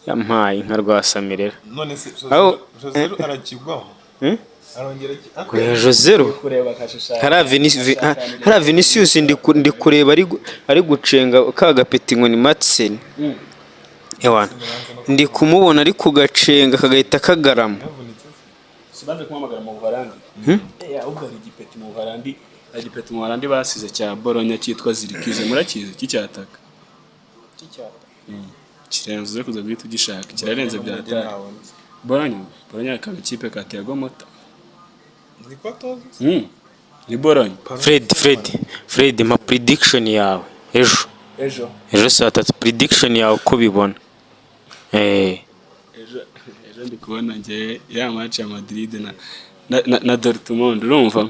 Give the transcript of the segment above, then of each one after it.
yampaye nka Rwasamirera none se aho Josero arakigwaho arongera Josero hari Vinicius ndi kureba ari gucenga ka gapeti ngo ni Matsen ewana ndi kumubona ari kugacenga kagahita kagarama sibanze kumamagara mu Buholandi ahubwo ari igipeti mu Buholandi igipeti mu Buholandi basize cya Bologna cyitwa Zirkize murakizi kicyataka kirenze kuza guhita ugishaka kirarenze byataka Bologna akaba ikipe ka Thiago Motta ni Bologna Fred ma prediction yawe ejo saa 3 prediction yawe uko bibona ejo ndi kubona nge ya match ya Madrid na Dortmund urumva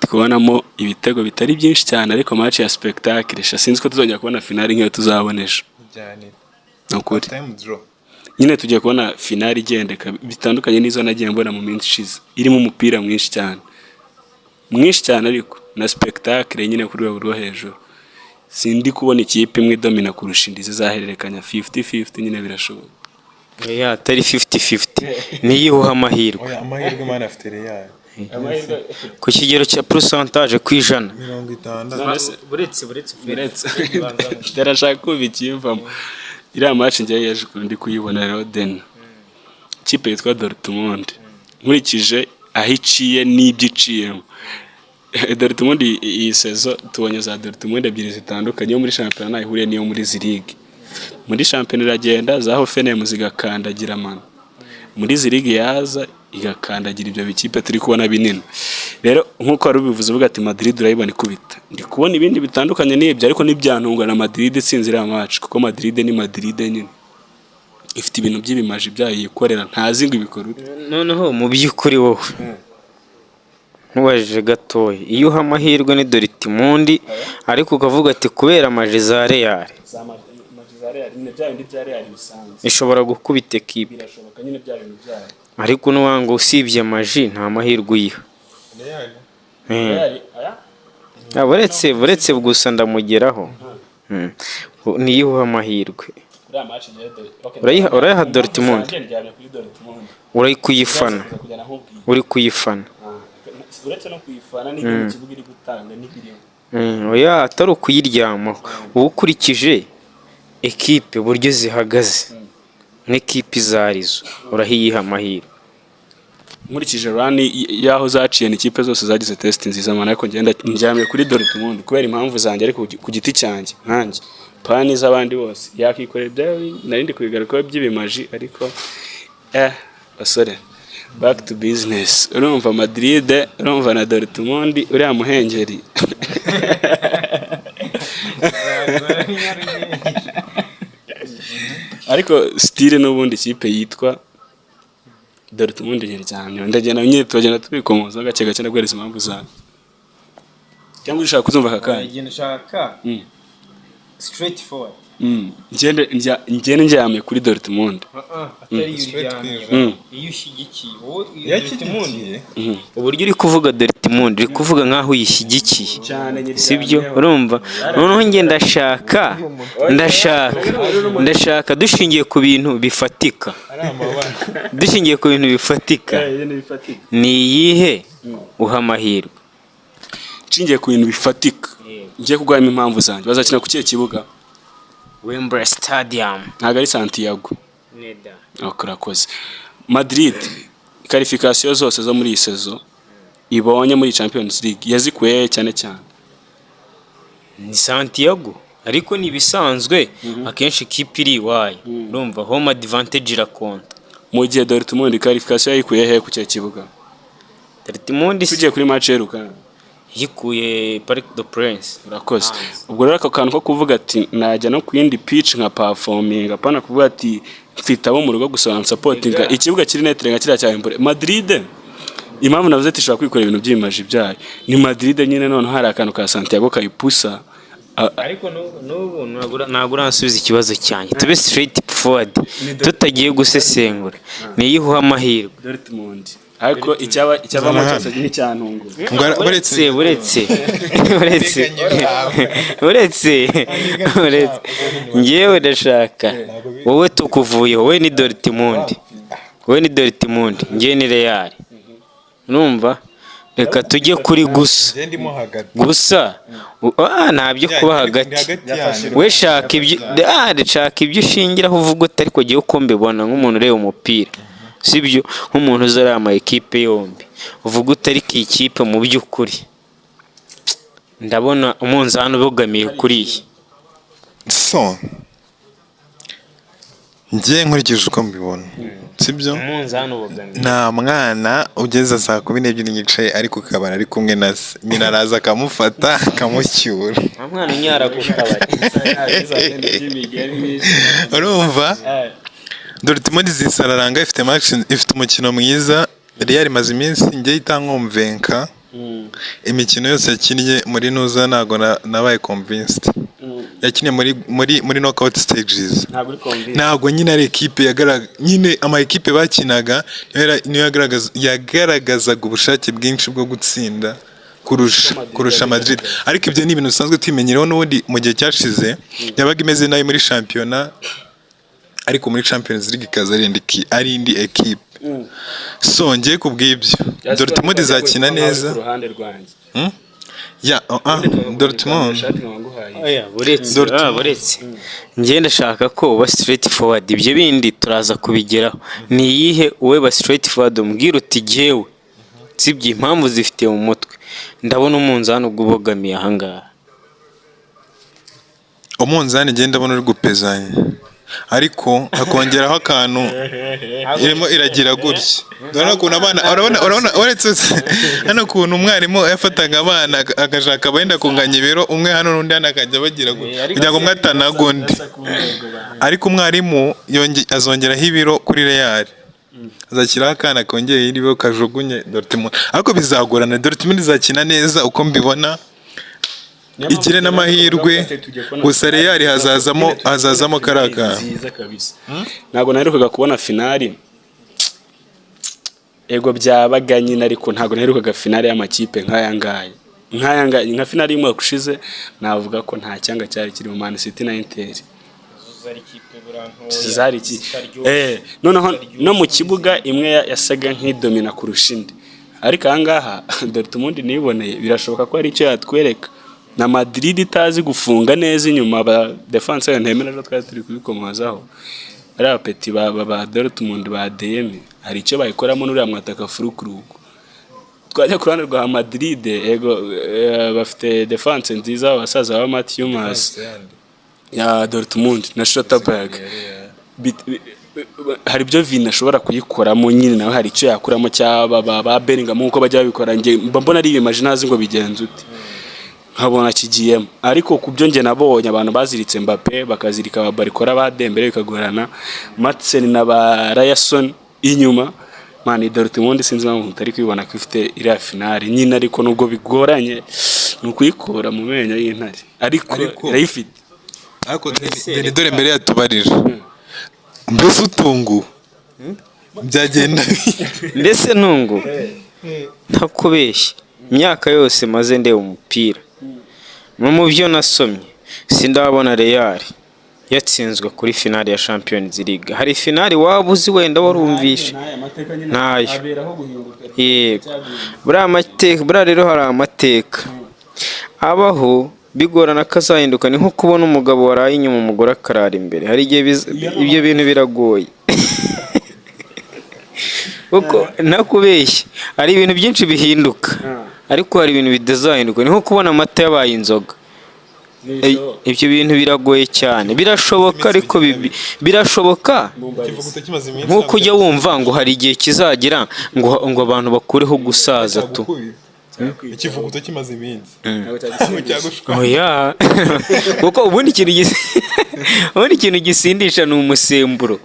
tukubonamo ibitego bitari byinshi cyane ariko match ya spectacle sinzi ko tuzongera kubona finale nk'iyo tuzabonesha nokuri nyine tugiye kubona finale igendeka bitandukanye n'izo nagiye mbona mu minsi ishize irimo umupira mwinshi cyane ariko na spectacle nyine kuri rwego rwo hejuru sindi kubona ikipe imwe domina kurusha indi zizahererekanya 50-50 nyine birashoboka atari 50-50 niyihuha amahirwe mana afite Real ku kigero cya percentage ku ijana 50 buretse darashaka kubikimvamo iriya match ngiye yaje ndi kuyibona Roden ikipe yitwa Dortmund nkurikije aho iciye n'ibyo iciyemo Dortmund iyi sezo tubonye za Dortmund ebyiri zitandukanye yo muri championnat ihuriye niyo muri Ligue muri championnat iragenda za Hoffenheim zigakandagira man muri Ligue yaza igakandagira ibyo bikipe turi kubona binini rero nkuko ari bivuze uvuga ati Madrid urayibona ikubita ndi kubona ibindi bitandukanye n'ibyo ariko n'ibyantungwa na Madrid itsinzira match kuko Madrid ni Madrid nyine ifite ibintu by'ibimaji byayikorera ntazi ngo ibikora noneho mu by'ukuri wowe nubajije gatoya iyo uha amahirwe ni Dortmund ariko ukavuga ati kubera amaje za Real ishobora gukubita equipe birashoboka nyine bya bintu byayo ariko nuwanga usibye amaji nta mahirwe uyiha buretse gusa ndamugeraho niyihuha amahirwe urayiha Dortmund uri kuyifana uretse no kuyifana n'ibintu kibuga iri gutanga n'ibiriho atari ukuyiryamaho uba ukurikije ekipe buryo zihagaze n'ekipe izarizo urahiyiha amahirwe nkurikije rani yaho zaciye n'ikipe zose zagize test nziza mana ariko ngenda njyamye kuri Dortmund kubera impamvu zanjye ariko ku giti cyanjye nkanjye pani z'abandi bose yakikorera ibyawe narindi kubigaruka by'ibimaji ariko basore back to business urumva Madrid urumva na Dortmund uriya muhengeri ariko style n'ubundi kipe yitwa Dortmund ngeri cyane ndagenda nyine tugenda tubikomoza gake gake nagwereza impamvu zawe cyangwa ushaka kuzumva kakanya ngenda shaka straight forward ngende njyame kuri Dortmund atari iyo ushyigikiye uburyo uri kuvuga Dortmund uri kuvuga nkaho uyishyigikiye sibyo urumva noneho nge ndashaka dushingiye ku bintu bifatika ni iyihe uha amahirwe nshingiye ku bintu bifatika ngiye kugwamo impamvu zanjye bazakina ku kihe kibuga Wembley Stadium ntago ari Santiago urakoze Madrid qualification zose zo muri iyi sezo ibonye muri Champions League yazikuye cyane ni Santiago ariko nibisanzwe akenshi kipe iri wayi urumva home advantage irakonta mu gihe Dortmund qualification yayikuye he ku kihe kibuga Dortmund tugiye kuri match yeruka yikuye Parc des Princes urakoze ubwo rero akakantu ko kuvuga ati najya no ku yindi pitch nka performing apana kuvuga ati mfite abo mu rugo gusa supporting ikibuga kiri netre nka kira cya Madrid impamvu navuze ati shaka kwikora ibintu by'imaji byayo ni Madrid nyine none hari akantu ka Santiago kayipusa ariko ntabwo uransubiza ikibazo cyanjye tube straight forward tutagiye gusesengura niyihuha amahirwe Dortmund ariko icyabamo cyose n'icyantunguye. uretse ngewe ndashaka wowe tukuvuye, wowe ni Dortmund ngewe ni Real, numva reka tujye kuri gusa ntabyo kuba hagati. we shaka ibyo ushingiraho uvuga uti ariko giye uko mbibona nk'umuntu ureba umupira, sibyo nk'umuntu uzarama ama ekipe yombi, uvuga uti ariko iyi kipe mu by'ukuri ndabona umunzani ubogamiye kuri iyi. so njye nkurikije uko mbibona, sibyo umunzani ubogamiye, nta mwana ugeze saa 12 yicaye ari ku kabari ari kumwe na se, nyina araza akamufata akamucyura. nta mwana unyara ku kabari. urumva Dortmund zisararanga ifite umukino mwiza. Real imaze iminsi njye itankumvenka, imikino yose yakinnye muri nuza ntago nabaye convinced. Yakinnye muri knockout stages, ntago nyine ari ekipe nyine ama ekipe bakinaga niyo yagaragazaga ubushake bwinshi bwo gutsinda kurusha Madrid. Ariko ibyo ni ibintu bisanzwe tumenyeraho, n'ubundi mu gihe cyashize yabaga imeze nayo muri shampiyona, ariko muri Champions League ikaza ari indi ekipe. so ngiye kubw'ibyo Dortmund izakina neza. Dortmund buretse njye ndashaka ko uba straight forward, ibyo bindi turaza kubigeraho. ni iyihe wowe ba straight forward umbwira uti jyewe sibyo impamvu zifite mu mutwe, ndabona umunzani ubwo ubogamiye ahangaha. umunzani ngenda ndabona uri gupezanya, ariko akongeraho akantu irimo iragira gutya. Urabona ukuntu abana uretse hano ukuntu umwarimu yafataga abana agashaka abenda kunganya ibiro, umwe hano n'undi hano akajya bagira gutya kugira ngo umwe atanagundi. ariko umwarimu azongeraho ibiro kuri Real, azashyiraho akana kongera ibiro kajugunye Dortmund. ariko bizagorana, Dortmund izakina neza uko mbibona, igire n'amahirwe, gusa Real hazazamo karaka. Ntabwo naherukaga kubona finali, ego byabaga nyine, ariko ntabwo naherukaga finali y'amakipe nk'aya ngaya. Nka finali y'umwaka ushize navuga ko nta cyanga cyari kiri mu Man City na Inter. Noneho no mu kibuga imwe yasaga nk'idomina kurusha indi, ariko aha ngaha Dortmund niboneye birashoboka ko ari icyo yatwereka. na Madrid itazi gufunga neza inyuma, ba defense ntemera rero twari turi kubikomozaho. Ari abapeti ba Dortmund ba DM hari icyo bayikoramo n'uriya mwataka Furukurugu. Twajya ku ruhande rwa Madrid, ego bafite defense nziza, abasaza ba Matthew Mas ya Dortmund na Schlotterberg. Hari ibyo Vina ashobora kuyikoramo nyine, nawe hari icyo yakuramo cyaba ba Bellingham uko bajya babikora. Nge mbona ari imaginazi ngo bigenze ute, nkabona kigiyemo. Ariko kubyo nge nabonye abantu baziritse Mbappe bakazirika ba Barcola ba Dembele bikagorana, Madsen na ba Ryerson inyuma. Mani Dortmund sinzi mpamvu mutari kwibona ko ifite iriya finali nyine, ariko nubwo bigoranye nukuyikora mu menyo y'intare, ariko irayifite. Ariko dore mbere yatubarije mbese utungu byagenda mbese ntungu ntakubeshye. Imyaka yose maze ndeba umupira, mu byo nasomye sindabona Real yatsinzwe kuri finali ya Champions League. Hari finali waba uzi wenda warumvishe? Ntayo. Yego, buriya rero hari amateka abaho bigorana kazahinduka. Ni nko kubona umugabo waraye inyuma umugore akarara imbere. Hari igihe ibyo bintu biragoye kuko nakubeshye hari ibintu byinshi bihinduka, ariko hari ibintu bidazahinduka. Ni nko kubona amata yabaye inzoga. Ibyo bintu biragoye cyane. Birashoboka, ariko birashoboka nk'uko ujya wumva ngo hari igihe kizagira ngo abantu bakureho gusaza tu. ikivuguto kimaze iminsi oya kuko ubundi ikintu gisindisha ni umusemburo.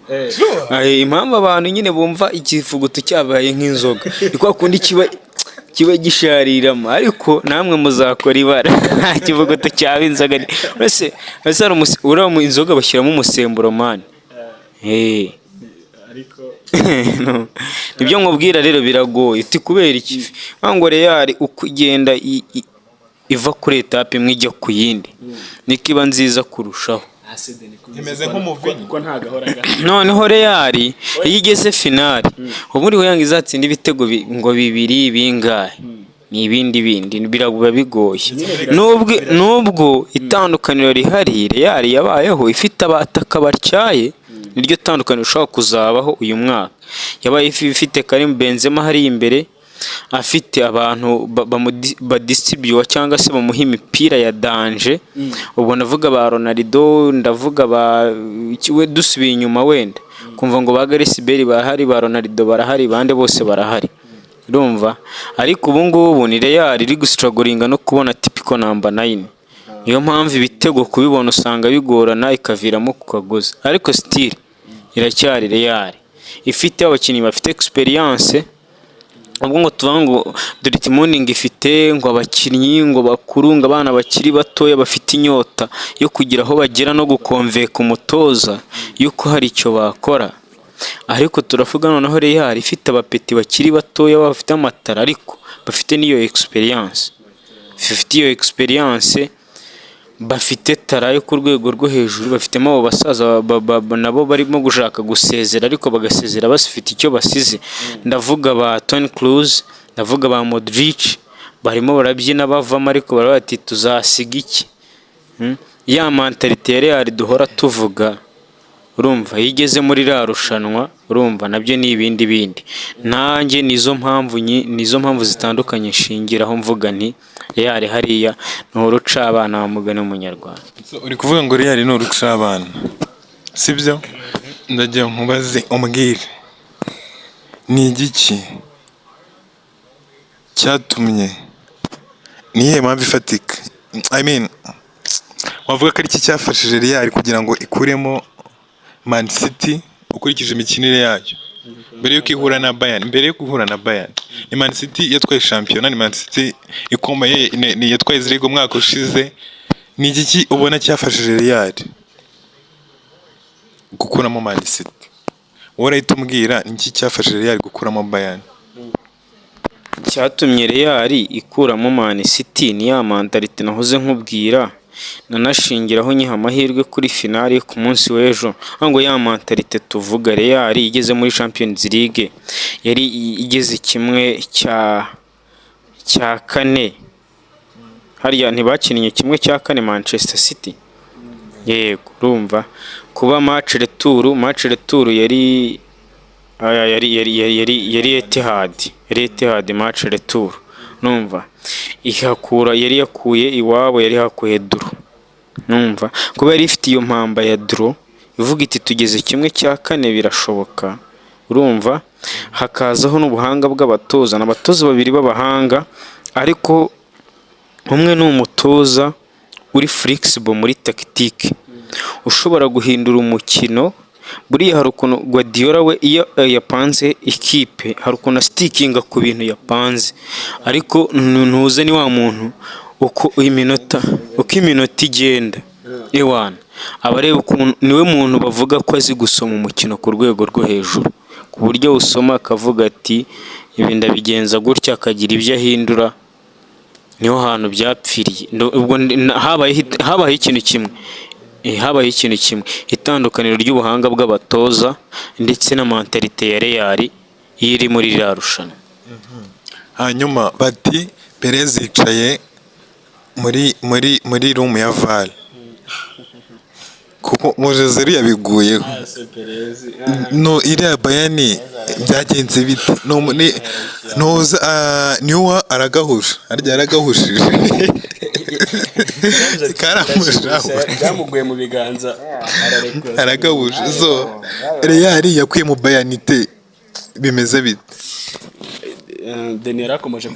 Impamvu abantu nyine bumva ikivuguto cyabaye nk'inzoga ni kwa kundi kiba gishariramo, ariko namwe muzakora ibara nta kivuguto cyaba inzoga. Ese uriya inzoga bashyiramo umusemburo mani. No. Ibyo nkubwira rero biragoye uti kubera iki ngo Real uko igenda iva kuri etape imwe ijya ku yindi niko iba nziza kurushaho. imeze nk'umuvinyi kuko nta gahora Noneho Real iyo igeze finale ubu uriho yanga izatsinda ibitego ngo bibiri bingahe ni ibindi biraguba bigoye nubwo itandukaniro rihari Real yabayeho ifite abataka batyaye niryo tandukaniro ushobora kuzabaho uyu mwaka. Yabaye ifite Karim Benzema hari imbere afite abantu badisibyuwa cyangwa se bamuha imipira ya danje. Ubwo ndavuga ba Ronaldo, ndavuga we dusubiye inyuma wenda kumva ngo ba Gareth Bale bahari, ba Ronaldo barahari, bande bose barahari urumva. Ariko ubu ngubu ni Real iri gustrugglinga no kubona typical number 9. Niyo mpamvu ibitego kubibona usanga bigorana ikaviramo ku kagozi, ariko still iracyari Real ifite abakinnyi bafite experience. Ubwo ngo tuvuga ngo Dortmund ifite ngo abakinnyi ngo bakuru ngo abana bakiri batoya bafite inyota yo kugira aho bagera no gukonveka umutoza yuko hari icyo bakora. Ariko turavuga noneho Real ifite abapeti bakiri batoya bafite amatara ariko bafite niyo experience, bafite tara yo ku rwego rwo hejuru, bafitemo abo basaza nabo barimo gushaka gusezera ariko bagasezera bafite icyo basize. Ndavuga ba Toni Kroos, ndavuga ba Modric, barimo barabyina bavamo ariko bati tuzasiga iki. Ya mentality ya Real duhora tuvuga urumva yigeze muri rushanwa urumva nabyo ni ibindi nanjye nizo mpamvu zitandukanye shingiraho mvuga nti Real hariya n'uruca abana bamugana umunyarwanda. uri kuvuga ngo Real ni uruca abana sibyo? Ndagiye nkubaze umbwire ni igiki cyatumye niye mpamvu ifatika wavuga ko ari iki cyafashije Real kugira ngo ikuremo Man City ukurikije imikinire yayo mbere yo guhura na Bayern? Ni Man City yatwaye shampiyona, ni Man City ikomeye, ni yatwaye zirigo umwaka ushize. Ni iki ubona cyafashije Real gukuramo Man City? Wowe urahita umbwira ni iki cyafashije Real gukuramo Bayern? Cyatumye Real ikuramo Man City ni ya mentality nahoze nkubwira nanashingiraho nyiha amahirwe kuri finale ku munsi w'ejo. Ngo ya mentality tuvuga Real igeze muri Champions League yari igeze kimwe cya kane hariya ntibakinnye kimwe cya kane Manchester City. Yego urumva kuba match retour yari Etihad match retour numva ihakura yari yakuye iwabo yari hakuye draw numva kuba yari ifite iyo mpamba ya draw ivuga iti tugeze kimwe cya kane birashoboka urumva. Hakazaho n'ubuhanga bw'abatoza n'abatoza babiri b'abahanga ariko umwe ni umutoza uri flexible muri tactique ushobora guhindura umukino. Buriya hari ukuntu Guardiola we iyo yapanze ikipe hari ukuntu stickinga ku bintu yapanze ariko ntuze ni wa muntu uko iminota igenda ewana abareba ukuntu niwe muntu bavuga ko azi gusoma umukino ku rwego rwo hejuru ku buryo usoma akavuga ati ibi ndabigenza gutya akagira ibyo ahindura. Niho hantu byapfiriye. Ubwo habaye ikintu kimwe itandukaniro ry'ubuhanga bw'abatoza ndetse na mentalite ya Real iri muri rushanwa. Hanyuma bati Perez yicaye muri room ya VAR kuko Mojezeri yabiguyeho. No iriya Bayern byagenze bite? Niwe aragahushije karamushaho byamuguye mu biganza aragahuje. So Real yakuye mu Bayern ite bimeze bite? Deni yarakomeje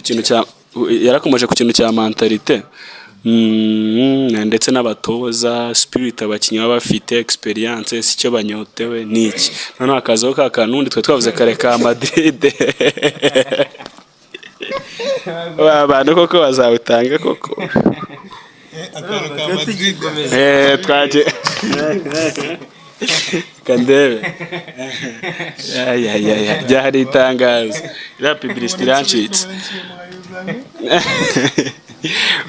ku kintu cya mentalite ndetse n'abatoza spirit abakinnyi baba bafite experience sicyo banyotewe niki. Noneho akazaho ka kanundi twe twavuze kare ka Madrid abantu koko bazawutanga koko kandebe ryari itangazo iriya publicity irancitse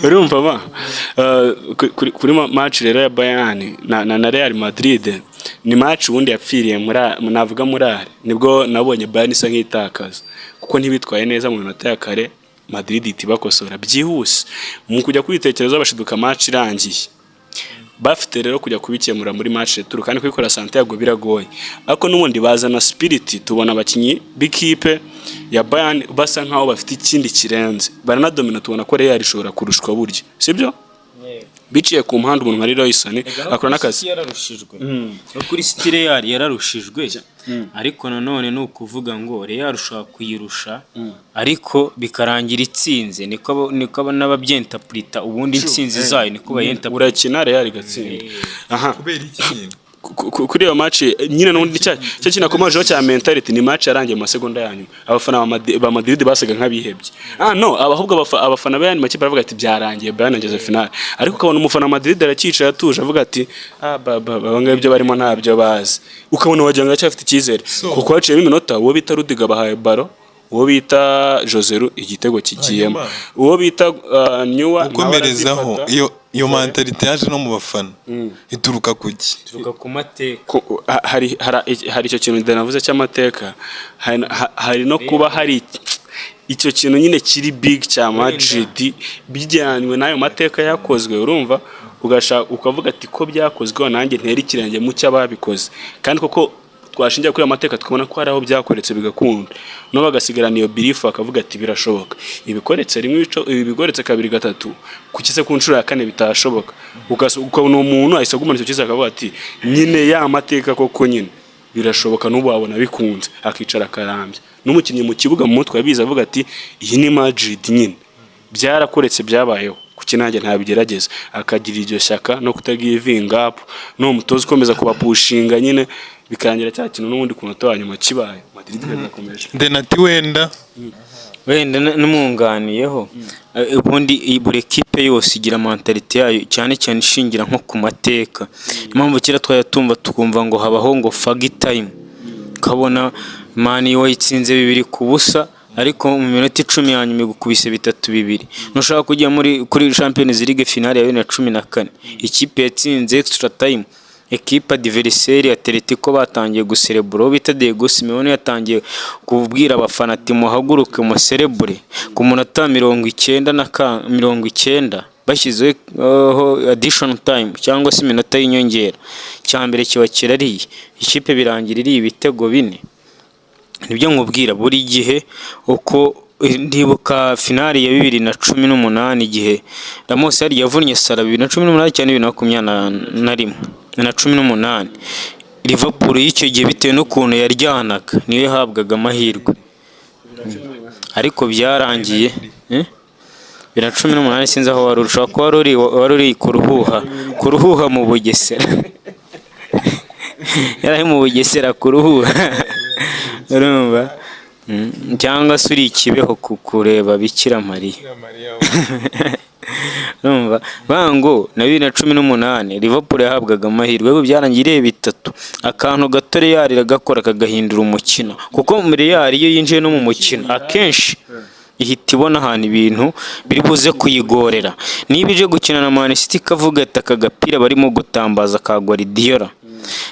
urumva ma kuri match rero ya Bayern na Real Madrid ni match ubundi yapfiriye navuga murare nibwo nabonye Bayern isa nk'itakaza kuko ntibitwaye neza mu minota ya kare Madrid itibakosora byihuse mu kujya kwitekerezo bashiduka match irangiye bafite rero kujya kubikemura muri match retour kandi kwikora Santiago biragoye ariko n'ubundi bazana spirit tubona abakinyi b'ikipe ya Bayern basa nkaho bafite ikindi kirenze baranadomina tubona ko Real ishobora kurushwa buryo sibyo biciye ku muhanda umuntu nka Roysane akora nakazi yararushijwe kuri City Real yararushijwe ariko nanone no kuvuga ngo Real ushaka kuyirusha ariko bikarangira itsinze niko n'ababyentapurita ubundi intsinzi zayo niko bayentapurita urakina Real igatsinda aha kubera iki kuri iyo match nyine n'undi cyo kinakomejeho cya mentality ni match yarangiye mu masegonda yanyuma abafana ba Madrid basaga nk'abihebye no ahubwo abafana bayandi makipe baravuga ati byarangiye Bayern ageze final ariko ukabona umufana Madrid arakicara atuje avuga ati banga ibyo barimo ntabyo bazi ukabona wagira ngo acyafite icyizere kuko haciye iminota uwo bita Rudiga bahaye baro uwo bita Joseru igitego kigiyemo uwo bita Nyuwa ukomerezaho iyo mentality yaje no mu bafana ituruka kuki turuka ku mateka hari icyo kintu ndanavuze cy'amateka hari no kuba hari icyo kintu nyine kiri big cya Madrid bijyanywe nayo mateka yakozwe urumva ukavuga ati ko byakozwe nanjye ntera ikirenge mu cy'ababikoze kandi koko twashingiye kuri amateka tukabona ko hari aho byakoretse bigakunda no bagasigarana iyo belief akavuga ati birashoboka ibikoretse rimwe ibigoretse kabiri gatatu kukize ku nshuro ya kane bitashoboka ukabona umuntu ahise agumana icyo kiza akavuga ati nyine ya mateka koko nyine birashoboka n'ubu wabona bikunze akicara karambye n'umukinnyi mu kibuga mu mutwe yabiza avuga ati iyi ni Madrid nyine byarakoretse byabayeho kuki nanjye ntabigerageza akagira iryo shyaka no kutagivinga up no mutoza ukomeza kubapushinga nyine bikarangira cya kintu n'ubundi ku munota wa nyuma kibaye Madrid irakomeje Denati wenda n'umwunganiyeho ubundi buri equipe yose igira mentality yayo cyane cyane ishingira nko ku mateka impamvu kira twayatumva tukumva ngo habaho ngo fagi time kabona Man U yitsinze 2-0 ariko mu minota 10 yanyuma igukubise 3-2 nushaka kujya kuri Champions League finale ya 2014 ikipe yatsinze extra time equipe adversaire Atletico batangiye guserebura bita Diego Simeone yatangiye kubwira abafana ati muhaguruke mu cerebre ku munota 90 bashyizeho additional time cyangwa se iminota y'inyongera cyambere kiba kirariye ikipe birangira iri ibitego 4 nibyo nkubwira buri gihe uko ndibuka finali ya 2018 igihe Ramos yari yavunnye Sara 2018 cyane 2021 na 18 Liverpool y'icyo gihe bitewe n'ukuntu yaryanaga niyo yahabwaga amahirwe ariko byarangiye 2018 sinzi aho warusha ko waruri kuruhuha mu Bugesera yari mu Bugesera kuruhuha urumva cyangwa se uri ikibeho kureba Bikira Mariya urumva bango na 2018 Liverpool yahabwaga amahirwe byarangiriye 3 akantu gatore yarira gakora kagahindura umukino kuko muri yari iyo yinjiye no mu mukino akenshi ihita ibona ahantu ibintu biri buze kuyigorera niba ije gukina na Man City kavuga ati akagapira barimo gutambaza ka Guardiola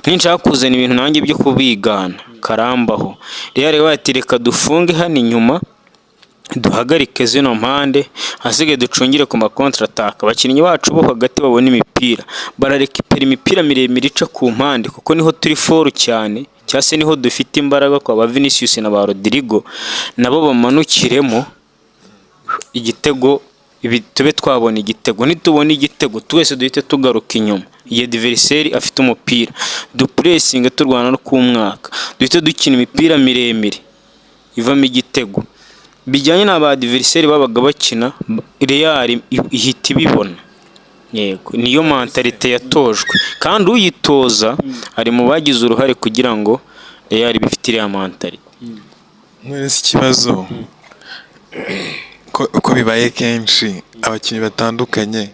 ninshaka kuzana ibintu nanjye byo kubigana karambaho rero watireka dufunge hano inyuma duhagarike zino mpande asige ducungire ku makontra attack abakinnyi bacu bo hagati babona imipira bararekipera imipira miremire ica ku mpande kuko niho turi foru cyane cyase niho dufite imbaraga kwa ba Vinicius na ba Rodrigo nabo bamanukiremo igitego tube twabona igitego nitubona igitego twese duhite tugaruka inyuma iyo adversaire afite umupira du pressing turwana no ku mwaka duhite dukina imipira miremire ivamo igitego bijyanye n'aba adversaire babaga bakina Real ihita ibibona yego niyo mentalite yatojwe kandi uyitoza ari mu bagize uruhare kugira ngo Real bifitire ya mentalite mwese ikibazo ko bibaye kenshi abakinnyi batandukanye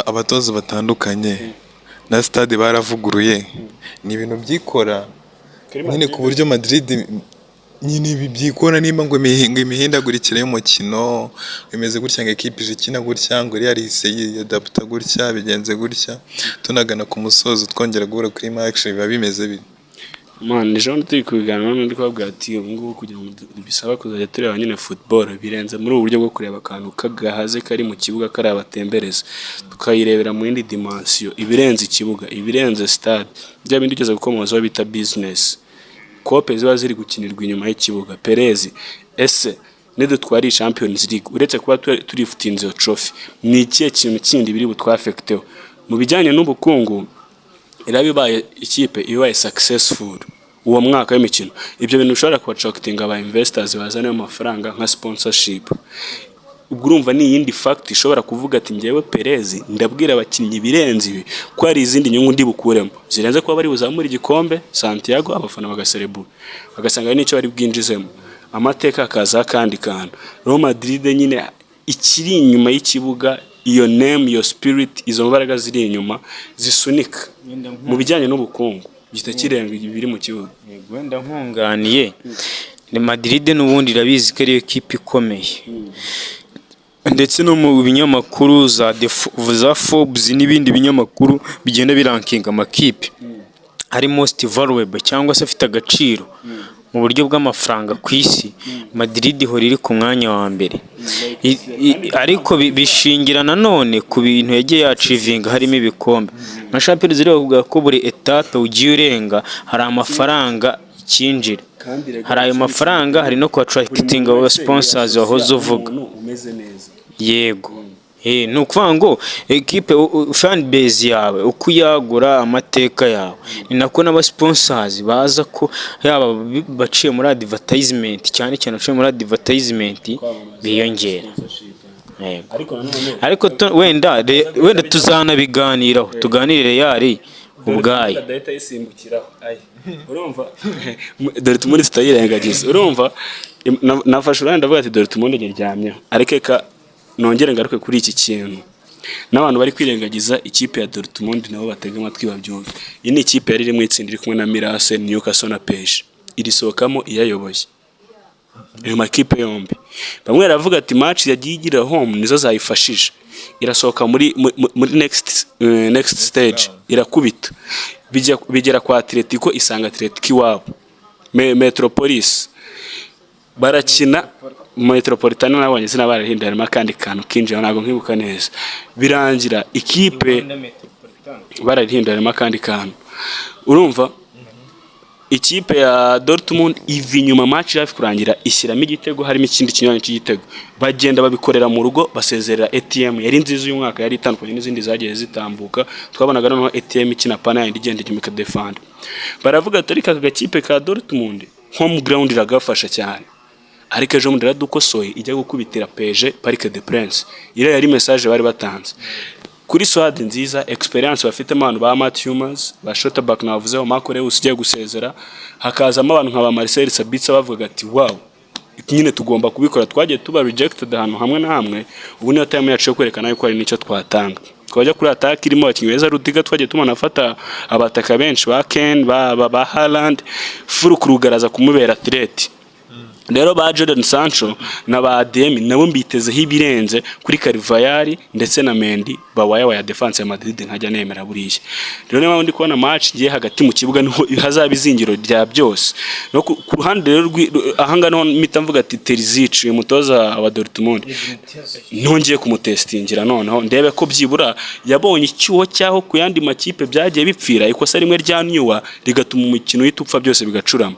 abatoza batandukanye na stade baravuguruye, ni ibintu byikora nyine ku buryo Madrid nyine byikora nimba ngo imihindagurikire y'umukino bimeze gutya ngo ekipe ije ikina gutya ngo Real ihise yadaputa gutya bigenze gutya tunagana ku musozo twongera guhura kuri match biba bimeze biri. Man, ejo turi kubiganira n'undi kubabwira ati ubu ngubu kugira ngo bisaba kuzajya tureba nyine football birenze muri ubu buryo bwo kureba akantu kagahaze kari mu kibuga kari abatembereza tukayirebera mu yindi dimension ibirenze ikibuga ibirenze stade bya bindi ugeze gukomozaho bita business kope ziba ziri gukinirwa inyuma y'ikibuga Perez ese nidutwari Champions League uretse kuba turifutinze iyo trophy ni ikihe kintu kindi biri butwafecteho mu bijyanye n'ubukungu irabibaye ikipe ibaye successful uwo mwaka w'imikino ibyo bintu ushobora kubattractinga aba investors bazana amafaranga nka sponsorship ubwo urumva ni yindi fact ishobora kuvuga ati ngewe Perez ndabwira abakinnyi birenze ibi ko ari izindi nyungu ndi bukuremo zirenze kuba bari buzamura igikombe Santiago abafana bagaserebura bagasanga n'icyo bari bwinjizemo amateka akaza kandi kantu Real Madrid nyine ikiri inyuma y'ikibuga iyo name your spirit izo mbaraga ziri inyuma zisunika mu bijyanye n'ubukungu gitakirenga biri mu kibuga. Wenda nkunganiye ni Madrid n'ubundi irabizi ko ari equipe ikomeye ndetse no mu binyamakuru za Forbes n'ibindi binyamakuru bigenda birankinga amakipe ari most valuable cyangwa se afite agaciro mu buryo bw'amafaranga ku isi Madrid ihora iri ku mwanya wa mbere ariko bishingira nanone ku bintu yagiye yacivinga harimo ibikombe nka Champions League bavuga ko buri etape ugiye urenga hari amafaranga ikinjira hari ayo mafaranga hari no attracting aba sponsors wahoze uvuga yego ni ukuvuga ngo ekipe fan base yawe uko uyagura amateka yawe ni nako n'abasponsors baza ko yaba baciye muri advertisement cyane cyane baciye muri advertisement biyongera ariko wenda tuzanabiganiraho tuganirire yari ubwayo urumva Dortmund tutayirengagiza urumva nafashe uranda ndavuga ati Dortmund nyiryamyeho ariko nongere ngaruke kuri iki kintu n'abantu bari kwirengagiza ikipe ya Dortmund nabo batega amatwi babyumva iyi ni ikipe yari iri mu itsinda iri kumwe na Mirase Newcastle na PSG irisohokamo iyayoboye ayo makipe yombi bamwe baravuga ati match yagiye igira home nizo zayifashije irasohoka muri next stage irakubita bigera kwa Atletico isanga Atletico iwabo Metropolis barakina Metropolitano nabonye zina barahindarima kandi kantu kinje nago nkibuka neza birangira ikipe barahindarima kandi kantu urumva ikipe ya Dortmund ivinyuma match yafi kurangira ishyiramo igitego harimo ikindi kinyanya cy'igitego bagenda babikorera mu rugo basezerera ATM yari nziza uyu mwaka yari itandukanye n'izindi zagiye zitambuka twabonaga no ATM ikina pana yindi igenda imika defend baravuga ati ariko agakipe ka Dortmund home ground iragafasha cyane ariko ejo mundi radukosoye ijya gukubitira PSG Parc des Princes ire yari message bari batanze kuri swade nziza experience bafite abantu ba Matt Hummels ba Schotterback navuzeho Marco Reus ugiye gusezera hakazamo abantu nka ba Marcel Sabitzer bavuga ati wow nyine tugomba kubikora twagiye tuba rejected ahantu hamwe na hamwe ubu niyo time yacu yo kwerekana yuko ari nicyo twatanga twajya kuri attack irimo abakinnyi beza Rudiga twagiye tumana afata abataka benshi ba Ken ba Haaland furu kurugaraza kumubera athlete rero ba Jadon Sancho na ba Demi nabo mbitezeho ibirenze kuri Carvajal ndetse na Mendy bawaya ya defense ya Madrid ntajya nemera buriye rero niba ndi kubona match ngiye hagati mu kibuga niho hazaba izingiro rya byose no ku ruhande rero ahanga no mita mvuga ati Terzic uyu mutoza wa Dortmund nongeye kumutestingira noneho ndebe ko byibura yabonye icyuho cyaho ku yandi makipe byagiye bipfira ikosa rimwe rya Nyuwa rigatuma umukino yitupfa byose bigacurama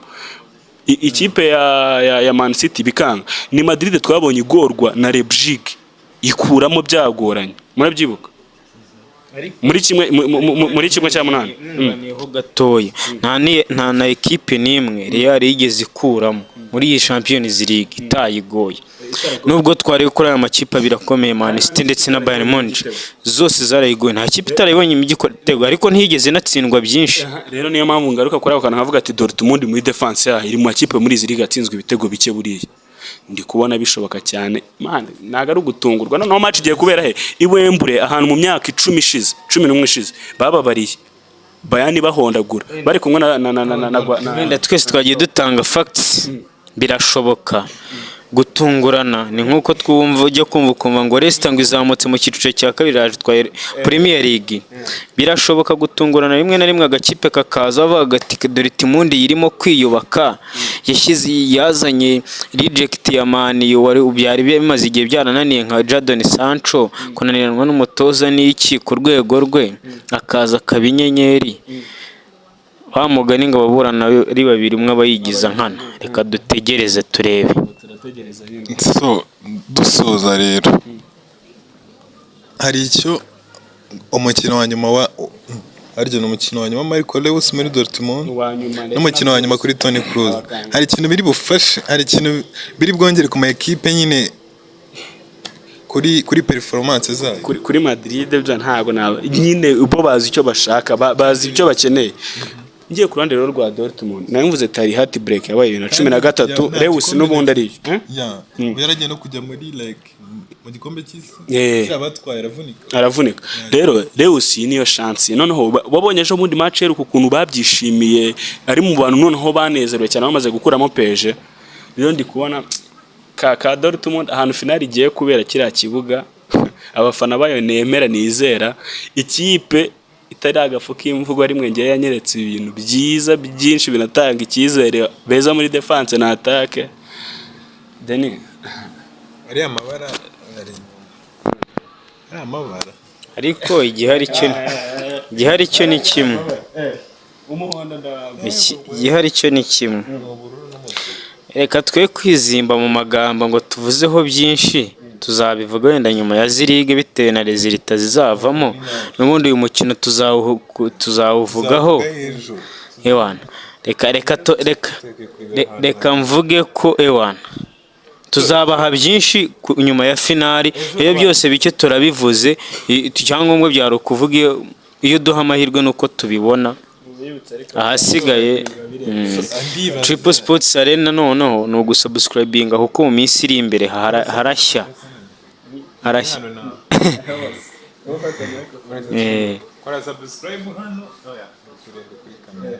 ikipe ya Man City bikanga ni Madrid twabonye igorwa na Leipzig ikuramo byagoranye murabyibuka muri kimwe cya munani niho gatoya nta na equipe nimwe Real yigeze ikuramo muri iyi Champions League itayigoye nubwo twari gukora aya makipe birakomeye Man City ndetse na Bayern Munich zose zarayigoye nta kipe itarayibonye imigitego ariko ntiyigeze natsindwa byinshi rero niyo mpamvu ngaruka kuri ako kana havuga ati Dortmund muri defense yayo iri mu makipe muri izi liga atsinzwe ibitego bike buriye ndi kubona bishoboka cyane man ntago ari ugutungurwa noneho match igiye kubera he iwembure ahantu mu myaka 11 ishize bababariye Bayani bahondagura bari kumwe na wenda twese twagiye dutanga facts birashoboka gutungurana ni nkuko twumva ujya kumva ngo Leicester ngo izamutse mu cyiciro cya kabiri yaje twa Premier League birashoboka gutungurana rimwe na rimwe agakipe kakaza bavuga ati Dortmund irimo kwiyubaka yazanye reject ya Man wari ubyari bimaze igihe byarananiye nka Jadon Sancho kunaniranwa n'umutoza n'iki ku rwego rwe akaza kabinyenyeri bamugani ngo baburana ari babiri umwe abayigiza nkana reka dutegereze turebe so dusoza rero hari icyo umukino wa nyuma wa umukino wa nyuma Marco Reus muri Dortmund n'umukino wa nyuma kuri Toni Kroos hari ikintu biri bufashe hari ikintu biri bwongere ku ma equipe nyine kuri performance zayo kuri Madrid byo ntago nyine ubo bazi icyo bashaka bazi icyo bakeneye ngiye ku ruhande rwa Dortmund navuze tari heart break yabaye 2013 Reus n'ubundi ari yaragiye no kujya muri like mu gikombe cy'isi abatwaye aravunika rero Reus niyo chance noneho wabonye ejo mundi match rero ukuntu babyishimiye ari mu bantu noneho banezerewe cyane bamaze gukuramo peje rero ndi kubona ka Dortmund ahantu final igiye kubera kiriya kibuga abafana bayo nemera nizera ikipe itari agafu k'imvugo rimwe ngiye yanyeretse ibintu byiza byinshi binatanga icyizere beza muri defense na attaque Deni ari amabara ariko igihari cyo ni kimwe igihari cyo ni kimwe reka twe kwizimba mu magambo ngo tuvuzeho byinshi tuzabivuga wenda nyuma ya zirige bitewe na resultat zizavamo n'ubundi uyu mukino tuzawuvugaho ewana reka mvuge ko ewana tuzabaha byinshi nyuma ya finali iyo byose bike turabivuze cyangwa byaro kuvuga iyo duha amahirwe nuko tubibona ahasigaye Triple Sports Arena noneho no gusubscribinga kuko mu minsi iri imbere harashya kora subscribe hano oya turende kuri kamera